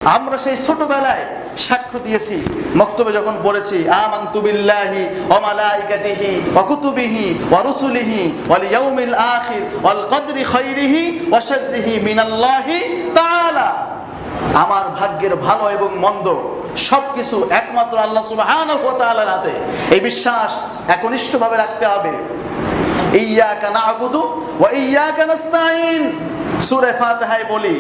আমরা সেই ছোটবেলায় সাক্ষ্য দিয়েছি, মক্তবে যখন পড়েছি আমানতু বিল্লাহি ওয়া মালাইকাতিহি ওয়া কুতুবিহি ওয়া রুসুলিহি ওয়াল ইয়াউমিল আখির ওয়াল কদরি খাইরিহি ওয়া শাররিহি মিনাল্লাহি তাআলা। আমার ভাগ্যের ভালো এবং মন্দ সবকিছু একমাত্র আল্লাহ সুবহানাহু ওয়া তাআলার হাতে। এই বিশ্বাস একনিষ্ঠভাবে রাখতে হবে। ইয়্যাকা না'বুদু ওয়া ইয়্যাকা নাস্তাঈন। সূরা ফাতিহায় বলি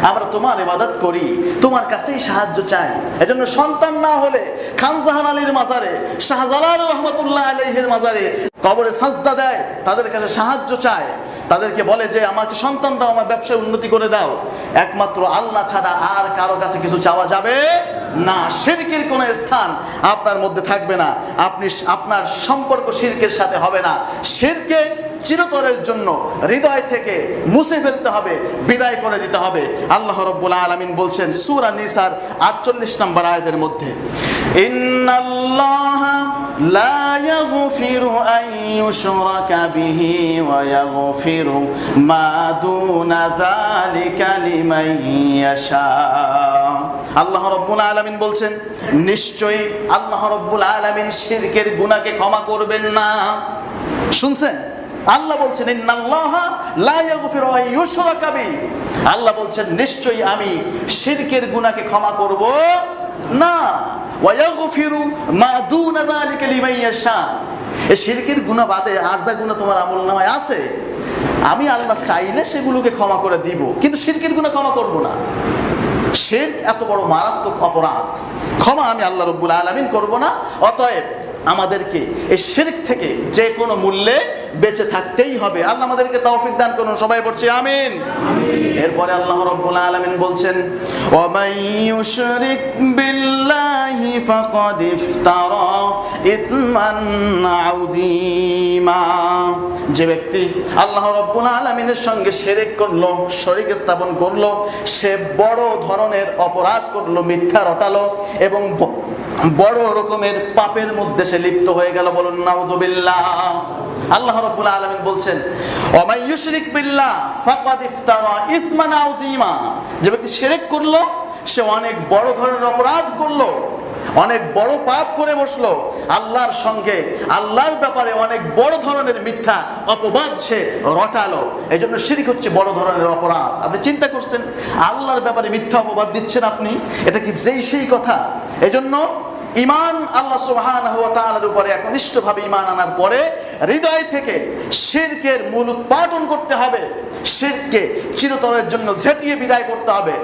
আমরা তোমার ইবাদত করি, তোমার কাছেই সাহায্য চাই। এজন্য সন্তান না হলে খান জাহান আলীর মাজারে, শাহজালাল রহমাতুল্লাহ আলাইহির মাজারে কবরে সাজদা দেয়, তাদের কাছে সাহায্য চায়, তাদেরকে বলে যে আমাকে সন্তান দাও, আমার ব্যবসায় উন্নতি করে দাও। একমাত্র আল্লাহ ছাড়া আর কারো কাছে কিছু চাওয়া যাবে না। শিরকের কোনো স্থান আপনার মধ্যে থাকবে না, আপনার সম্পর্ক শিরকের সাথে হবে না। শিরকে চিরতরের জন্য হৃদয় থেকে মুছে ফেলতে হবে, বিদায় করে দিতে হবে। আল্লাহ রাব্বুল আলামিন বলছেন সূরা নিসার 48 নম্বর আয়াতের মধ্যে, ইন্নাল্লাহা লা ইয়াগফিরু আন ইউশরাকা বিহি ওয়া ইয়াগফিরু মা দুনা যালিকা লিমান ইয়াশা। আল্লাহ রাব্বুল আলামিন বলছেন নিশ্চয়ই আল্লাহ রাব্বুল আলামিন শিরকের গুনাহকে ক্ষমা করবেন না। শুনছেন? আল্লাহ বলছেন ইন্নাল্লাহা লা ইয়াগফিরু আন ইউশরাকা বিহি। আল্লাহ বলছেন নিশ্চয়ই আমি শিরকের গুনাহকে ক্ষমা করব না। ওয়া ইয়াগফিরু মা দুনা যালিকা লিমান ইয়াশা। এই শিরকের গুনাহ বাদে আর যা গুনাহ তোমার আমলনামায় আছে আমি আল্লাহ চাইলে সেগুলোকে ক্ষমা করে দিব, কিন্তু শিরকের গুনাহ ক্ষমা করব না। শিরক এত বড় মারাত্মক অপরাধ, ক্ষমা আমি আল্লাহ রাব্বুল আলামিন করব না। অতএব আমাদেরকে এই শিরক থেকে যে কোনো মূল্যে বেঁচে থাকতেই হবে। আল্লাহ আমাদেরকে তৌফিক দান করুন। সবাই পড়ছি আমিন। এরপরে আল্লাহ রাব্বুল আলামিন বলছেন ওয়া মান ইউশরিক বিল্লাহি ফাকাদ ইফতারা ইসমান আযীমা। যে ব্যক্তি আল্লাহ রাব্বুল আলামিনের সঙ্গে শিরক করলো, শরীক স্থাপন করলো, সে বড় ধরনের অপরাধ করলো, মিথ্যা রটালো এবং বড় রকমের পাপের মধ্যে সে লিপ্ত হয়ে গেল। বলুন নাউযুবিল্লাহ। আল্লাহ রাব্বুল আলামিন বলছেন ওয়া মান ইউশরিক বিল্লাহ ফাকাদ ইফতারা ইসমান আযীমা। যে ব্যক্তি শিরক করলো সে অনেক বড় ধরনের অপরাধ করলো, অনেক বড় পাপ করে বসলো আল্লাহর সঙ্গে, আল্লাহর ব্যাপারে অনেক বড় ধরনের মিথ্যা অপবাদ সে রটালো। এই জন্য শিরক হচ্ছে বড় ধরনের অপরাধ। আপনি চিন্তা করছেন আল্লাহর ব্যাপারে মিথ্যা অপবাদ দিচ্ছেন আপনি, এটা কি সেই কথা? এই জন্য ঈমান আল্লাহ সুবহানাহু ওয়া তাআলার উপরে একনিষ্ঠভাবে ঈমান আনার পরে হৃদয় থেকে শিরকের মূল উৎপাটন করতে হবে, শিরককে চিরতরের জন্য ঝেঁটিয়ে বিদায় করতে হবে।